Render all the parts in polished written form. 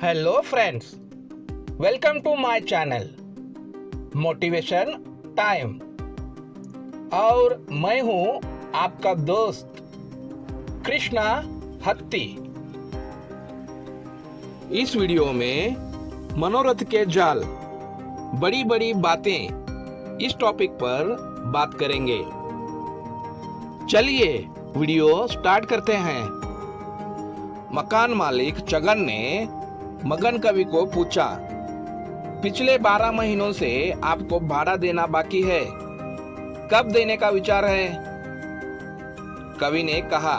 Hello friends, welcome to my channel motivation time. और मैं हूं आपका दोस्त कृष्णा हत्ती। इस वीडियो में मनोरथ के जाल, बड़ी बड़ी बातें, इस टॉपिक पर बात करेंगे। चलिए वीडियो स्टार्ट करते हैं। मकान मालिक चगन ने मगन कवि को पूछा, पिछले 12 महीनों से आपको भाड़ा देना बाकी है, कब देने का विचार है? कवि ने कहा,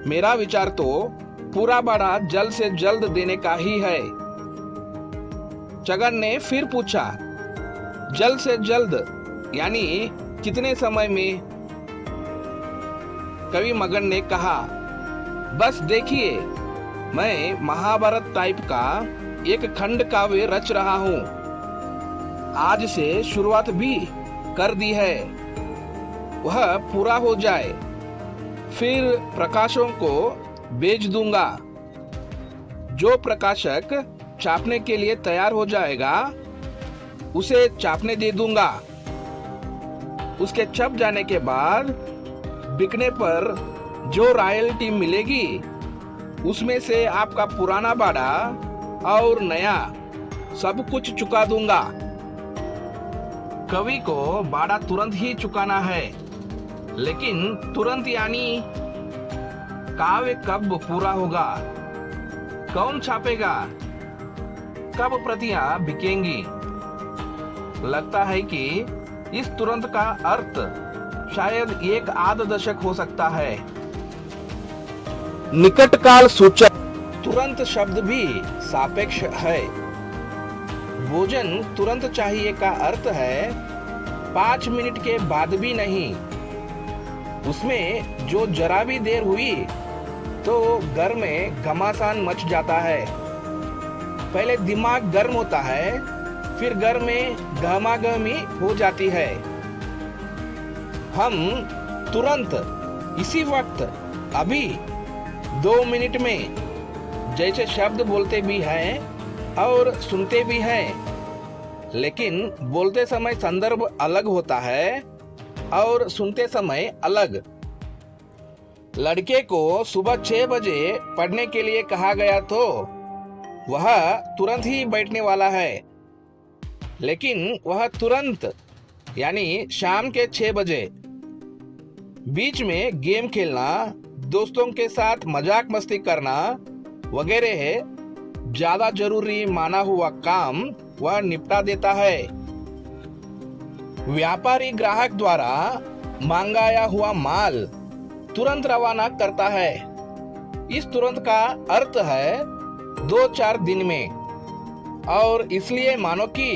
मेरा विचार तो पूरा भाड़ा जल्द से जल्द देने का ही है। चगन ने फिर पूछा, जल्द से जल्द यानी कितने समय में? कवि मगन ने कहा, बस देखिए, मैं महाभारत टाइप का एक खंड काव्य रच रहा हूँ। आज से शुरुआत भी कर दी है, वह पूरा हो जाए, फिर प्रकाशकों को बेच दूंगा। जो प्रकाशक छापने के लिए तैयार हो जाएगा, उसे छापने दे दूंगा। उसके छप जाने के बाद बिकने पर जो रॉयल्टी मिलेगी, उसमें से आपका पुराना भाड़ा और नया सब कुछ चुका दूंगा। कवि को भाड़ा तुरंत ही चुकाना है, लेकिन तुरंत यानी काव्य कब पूरा होगा, कौन छापेगा, कब प्रतियां बिकेंगी? लगता है कि इस तुरंत का अर्थ शायद एक आध दशक हो सकता है। निकट काल सूचक तुरंत शब्द भी सापेक्ष है। भोजन तुरंत चाहिए का अर्थ है 5 मिनट के बाद भी नहीं। उसमें जो जरा भी देर हुई तो घर में घमासान मच जाता है। पहले दिमाग गर्म होता है, फिर घर में गहमागहमी हो जाती है। हम तुरंत, इसी वक्त, अभी, 2 मिनट में जैसे शब्द बोलते भी हैं और सुनते भी हैं, लेकिन बोलते समय संदर्भ अलग होता है और सुनते समय अलग। लड़के को सुबह 6 बजे पढ़ने के लिए कहा गया तो वह तुरंत ही बैठने वाला है, लेकिन वह तुरंत यानी शाम के 6 बजे। बीच में गेम खेलना, दोस्तों के साथ मजाक मस्ती करना वगैरह ज्यादा जरूरी माना हुआ काम वह निपटा देता है। व्यापारी ग्राहक द्वारा मंगाया हुआ माल तुरंत रवाना करता है। इस तुरंत का अर्थ है 2-4 दिन में, और इसलिए मानो कि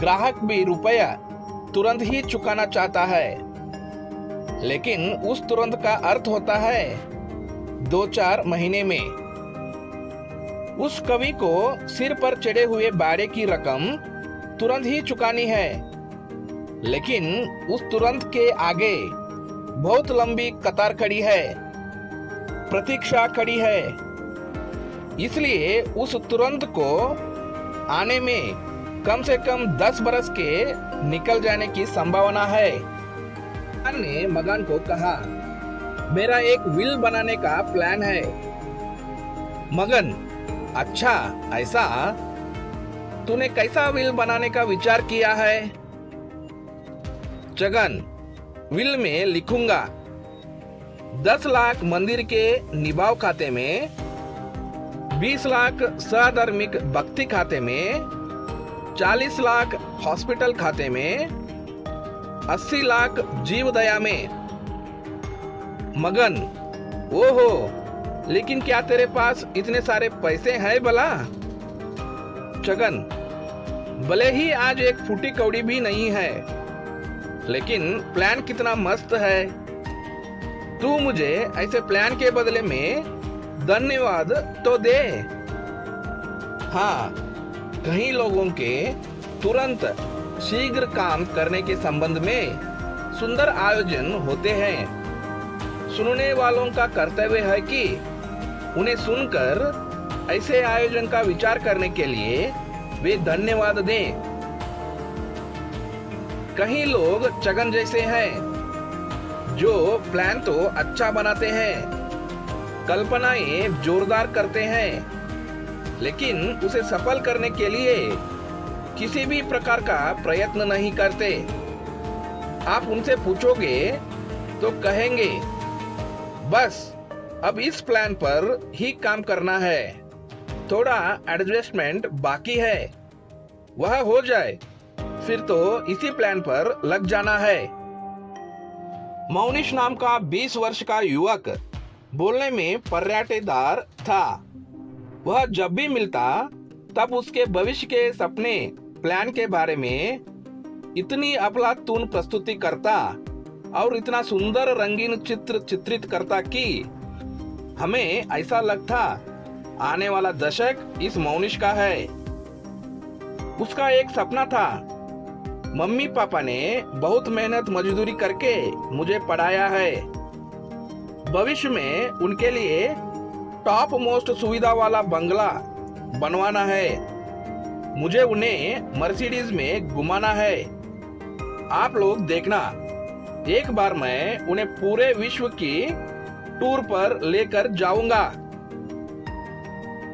ग्राहक भी रुपया तुरंत ही चुकाना चाहता है, लेकिन उस तुरंत का अर्थ होता है 2-4 महीने में। उस कवि को सिर पर चढ़े हुए भाड़े की रकम तुरंत ही चुकानी है, लेकिन उस तुरंत के आगे बहुत लंबी कतार खड़ी है, प्रतीक्षा खड़ी है। इसलिए उस तुरंत को आने में कम से कम 10 बरस के निकल जाने की संभावना है। ने मगन को कहा, मेरा एक विल बनाने का प्लान है। मगन, अच्छा ऐसा? तूने कैसा विल बनाने का विचार किया है? चगन, विल में लिखूंगा 10 लाख मंदिर के निभाव खाते में, 20 लाख साधार्मिक भक्ति खाते में, 40 लाख हॉस्पिटल खाते में, 80 लाख जीव दया में। मगन, ओहो, लेकिन क्या तेरे पास इतने सारे पैसे हैं भला? चगन, भले ही आज एक फूटी कौड़ी भी नहीं है, लेकिन प्लान कितना मस्त है। तू मुझे ऐसे प्लान के बदले में धन्यवाद तो दे। हाँ, कई लोगों के तुरंत शीघ्र काम करने के संबंध में सुंदर आयोजन होते हैं। सुनने वालों का कर्तव्य है कि उन्हें सुनकर ऐसे आयोजन का विचार करने के लिए वे धन्यवाद दें। कई लोग चगन जैसे हैं जो प्लान तो अच्छा बनाते हैं, कल्पनाएं जोरदार करते हैं, लेकिन उसे सफल करने के लिए किसी भी प्रकार का प्रयत्न नहीं करते। आप उनसे पूछोगे तो कहेंगे बस अब इस प्लान पर ही काम करना है, थोड़ा एडजस्टमेंट बाकी है, वह हो जाए फिर तो इसी प्लान पर लग जाना है। मौनिश नाम का 20 वर्ष का युवक बोलने में पर्याटेदार था। वह जब भी मिलता तब उसके भविष्य के सपने प्लान के बारे में इतनी अफलातून प्रस्तुति करता और इतना सुंदर रंगीन चित्र चित्रित करता कि हमें ऐसा लगता आने वाला दशक इस मौनिश का है। उसका एक सपना था, मम्मी पापा ने बहुत मेहनत मजदूरी करके मुझे पढ़ाया है, भविष्य में उनके लिए टॉप मोस्ट सुविधा वाला बंगला बनवाना है, मुझे उन्हें मर्सिडीज में घुमाना है। आप लोग देखना, एक बार मैं उन्हें पूरे विश्व की टूर पर लेकर जाऊंगा।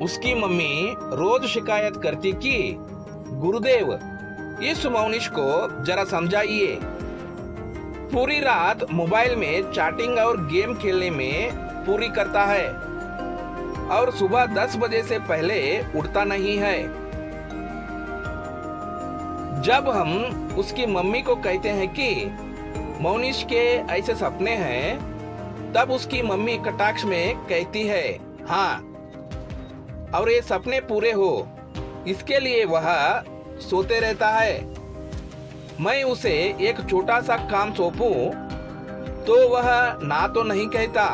उसकी मम्मी रोज शिकायत करती कि गुरुदेव इस मौनिश को जरा समझाइए, पूरी रात मोबाइल में चैटिंग और गेम खेलने में पूरी करता है और सुबह 10 बजे से पहले उठता नहीं है। जब हम उसकी मम्मी को कहते हैं कि मौनिश के ऐसे सपने हैं, तब उसकी मम्मी कटाक्ष में कहती है हाँ, और ये सपने पूरे हो इसके लिए वह सोते रहता है। मैं उसे एक छोटा सा काम सौंपूं तो वह ना तो नहीं कहता,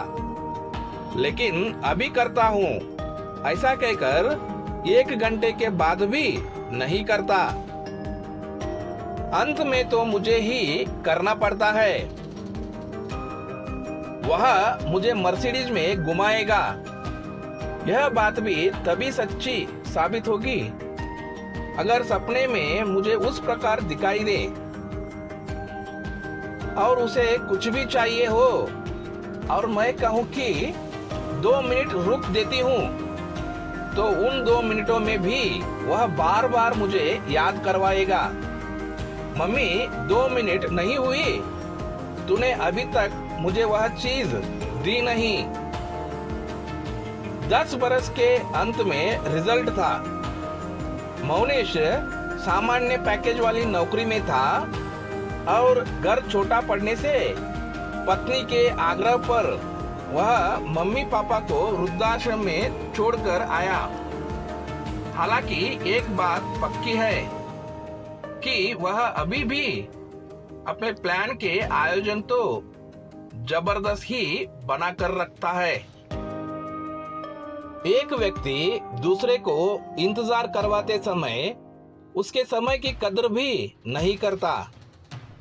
लेकिन अभी करता हूँ ऐसा कहकर 1 घंटे के बाद भी नहीं करता। अंत में तो मुझे ही करना पड़ता है। वह मुझे मर्सिडीज में घुमाएगा। यह बात भी तभी सच्ची साबित होगी अगर सपने में मुझे उस प्रकार दिखाई दे और उसे कुछ भी चाहिए हो और मैं कहूँ कि 2 मिनट रुक देती हूँ, तो उन 2 मिनटों में भी वह बार बार मुझे याद करवाएगा, मम्मी 2 मिनट नहीं हुई, तूने अभी तक मुझे वह चीज दी नहीं। 10 बरस के अंत में रिजल्ट था। मौनिश सामान्य पैकेज वाली नौकरी में था और घर छोटा पड़ने से पत्नी के आग्रह पर वह मम्मी पापा को वृद्धाश्रम में छोड़कर आया। हालांकि एक बात पक्की है कि वह अभी भी अपने प्लान के आयोजन तो जबरदस्त ही बना कर रखता है। एक व्यक्ति दूसरे को इंतजार करवाते समय उसके समय की कदर भी नहीं करता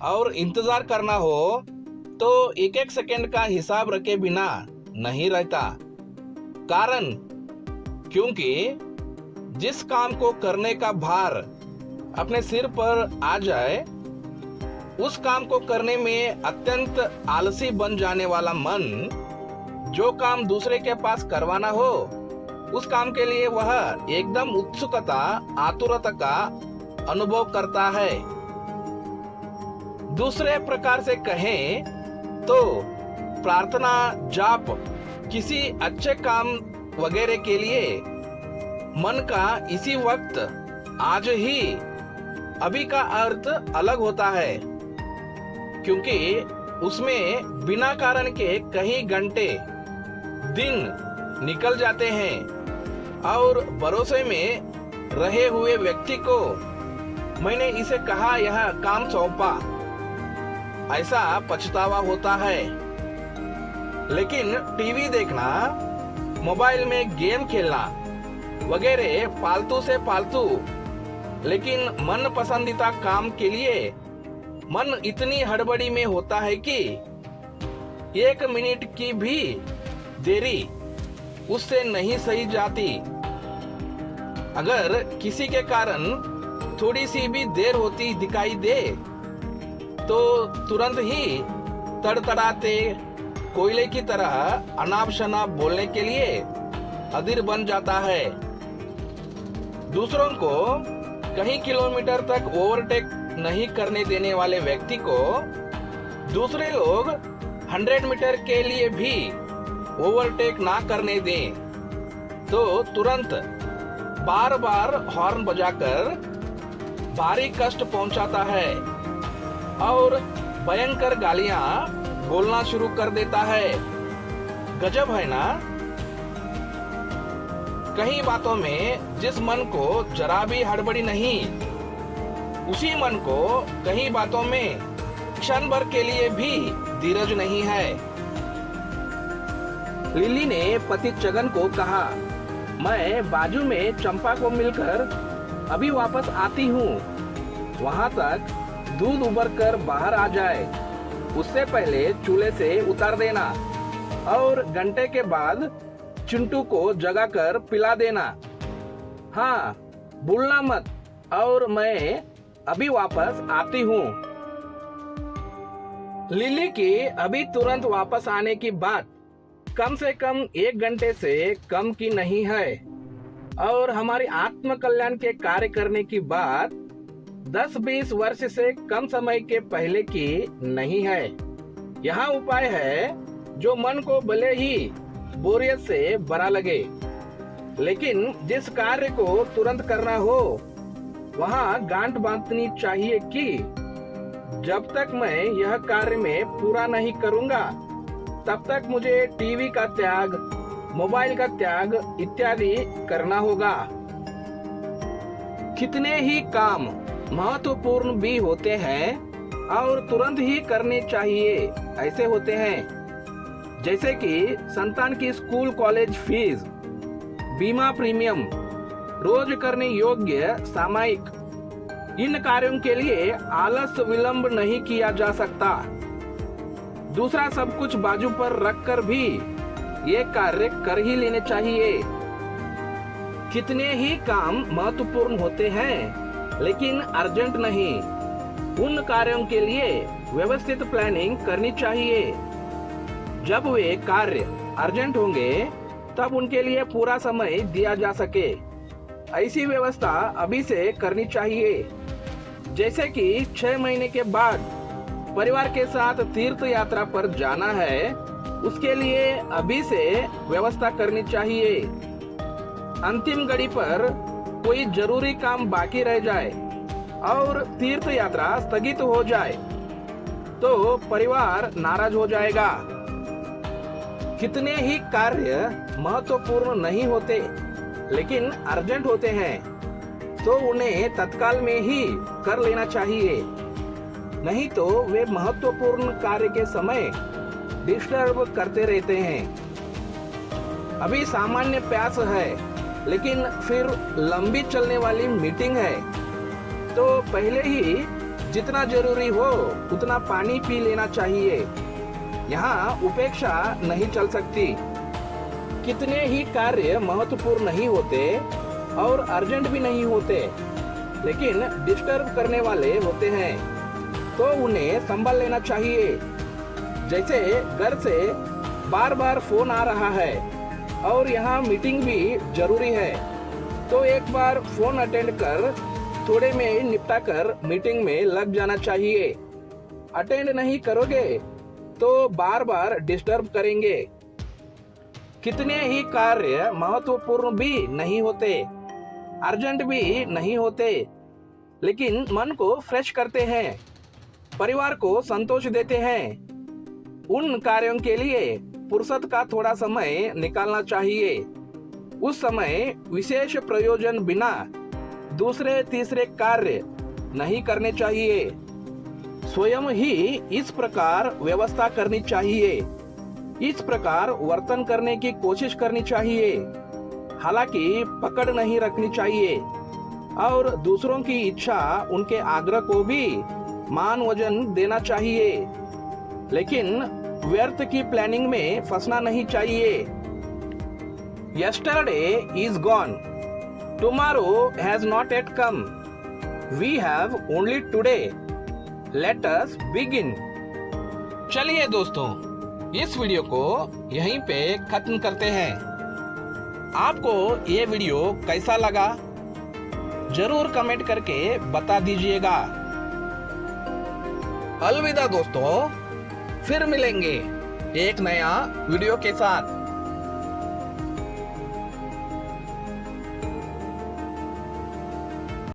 और इंतजार करना हो तो एक एक सेकंड का हिसाब रखे बिना नहीं रहता। कारण क्योंकि जिस काम को करने का भार अपने सिर पर आ जाए, उस काम को करने में अत्यंत आलसी बन जाने वाला मन जो काम दूसरे के पास करवाना हो उस काम के लिए वह एकदम उत्सुकता आतुरता का अनुभव करता है। दूसरे प्रकार से कहें तो प्रार्थना, जाप, किसी अच्छे काम वगैरह के लिए मन का इसी वक्त आज ही अभी का अर्थ अलग होता है, क्योंकि उसमें बिना कारण के कई घंटे दिन निकल जाते हैं और भरोसे में रहे हुए व्यक्ति को मैंने इसे कहा यह काम सौंपा ऐसा पछतावा होता है। लेकिन टीवी देखना, मोबाइल में गेम खेलना वगैरह फालतू से फालतू लेकिन मन पसंदीदा काम के लिए मन इतनी हड़बड़ी में होता है कि 1 मिनट की भी देरी उससे नहीं सही जाती। अगर किसी के कारण थोड़ी सी भी देर होती दिखाई दे तो तुरंत ही तड़तड़ाते कोयले की तरह अनाप शनाप बोलने के लिए अधीर बन जाता है। दूसरों को कई किलोमीटर तक ओवरटेक नहीं करने देने वाले व्यक्ति को दूसरे लोग 100 मीटर के लिए भी ओवरटेक ना करने दें तो तुरंत बार बार हॉर्न बजाकर भारी कष्ट पहुंचाता है और भयंकर गालियां बोलना शुरू कर देता है। गजब है ना। कई बातों में जिस मन को जरा भी हड़बड़ी नहीं, उसी मन को कई बातों में क्षण भर के लिए भी धीरज नहीं है। लिली ने पति छगन को कहा, मैं बाजू में चंपा को मिलकर अभी वापस आती हूँ। वहां तक दूध उबर कर बाहर आ जाए, उससे पहले चूल्हे से उतार देना और घंटे के बाद चिंटू को जगाकर पिला देना। हाँ, भूलना मत। और मैं अभी वापस आती हूँ। लिली की अभी तुरंत वापस आने की बात कम से कम 1 घंटे से कम की नहीं है और हमारी आत्म कल्याण के कार्य करने की बात 10-20 वर्ष से कम समय के पहले की नहीं है। यहाँ उपाय है जो मन को भले ही बोरियत से भरा लगे, लेकिन जिस कार्य को तुरंत करना हो वहाँ गांठ बांधनी चाहिए कि जब तक मैं यह कार्य में पूरा नहीं करूँगा तब तक मुझे टीवी का त्याग, मोबाइल का त्याग इत्यादि करना होगा। कितने ही काम महत्वपूर्ण भी होते हैं और तुरंत ही करने चाहिए ऐसे होते हैं, जैसे कि संतान की स्कूल कॉलेज फीस, बीमा प्रीमियम, रोज करने योग्य सामायिक। इन कार्यों के लिए आलस विलंब नहीं किया जा सकता। दूसरा सब कुछ बाजू पर रखकर भी ये कार्य कर ही लेने चाहिए। कितने ही काम महत्वपूर्ण होते हैं लेकिन अर्जेंट नहीं। उन कार्यों के लिए व्यवस्थित प्लानिंग करनी चाहिए। जब वे कार्य अर्जेंट होंगे तब उनके लिए पूरा समय दिया जा सके, ऐसी व्यवस्था अभी से करनी चाहिए। जैसे कि 6 महीने के बाद परिवार के साथ तीर्थ यात्रा पर जाना है, उसके लिए अभी से व्यवस्था करनी चाहिए। अंतिम घड़ी पर कोई जरूरी काम बाकी रह जाए और तीर्थ यात्रा स्थगित हो जाए तो परिवार नाराज हो जाएगा। कितने ही कार्य महत्वपूर्ण नहीं होते लेकिन अर्जेंट होते हैं तो उन्हें तत्काल में ही कर लेना चाहिए, नहीं तो वे महत्वपूर्ण कार्य के समय डिस्टर्ब करते रहते हैं। अभी सामान्य प्यास है लेकिन फिर लंबी चलने वाली मीटिंग है तो पहले ही जितना जरूरी हो उतना पानी पी लेना चाहिए। यहाँ उपेक्षा नहीं चल सकती। कितने ही कार्य महत्वपूर्ण नहीं होते और अर्जेंट भी नहीं होते लेकिन डिस्टर्ब करने वाले होते हैं तो उन्हें संभाल लेना चाहिए। जैसे घर से बार बार फोन आ रहा है और यहाँ मीटिंग भी जरूरी है तो एक बार फोन अटेंड कर थोड़े में निपटा कर मीटिंग में लग जाना चाहिए। अटेंड नहीं करोगे तो बार बार डिस्टर्ब करेंगे। कितने ही कार्य महत्वपूर्ण भी नहीं होते, अर्जेंट भी नहीं होते लेकिन मन को फ्रेश करते हैं, परिवार को संतोष देते हैं। उन कार्यों के लिए फुर्सत का थोड़ा समय निकालना चाहिए। उस समय विशेष प्रयोजन बिना दूसरे तीसरे कार्य नहीं करने चाहिए। स्वयं ही इस प्रकार व्यवस्था करनी चाहिए, इस प्रकार वर्तन करने की कोशिश करनी चाहिए। हालांकि पकड़ नहीं रखनी चाहिए और दूसरों की इच्छा, उनके आग्रह को भी मान वजन देना चाहिए, लेकिन व्यर्थ की प्लानिंग में फंसना नहीं चाहिए। Yesterday is gone, Tomorrow has not yet come. We have only today. Let us begin. चलिए दोस्तों, इस वीडियो को यहीं पे खत्म करते हैं। आपको ये वीडियो कैसा लगा जरूर कमेंट करके बता दीजिएगा। अलविदा दोस्तों, फिर मिलेंगे एक नया वीडियो के साथ।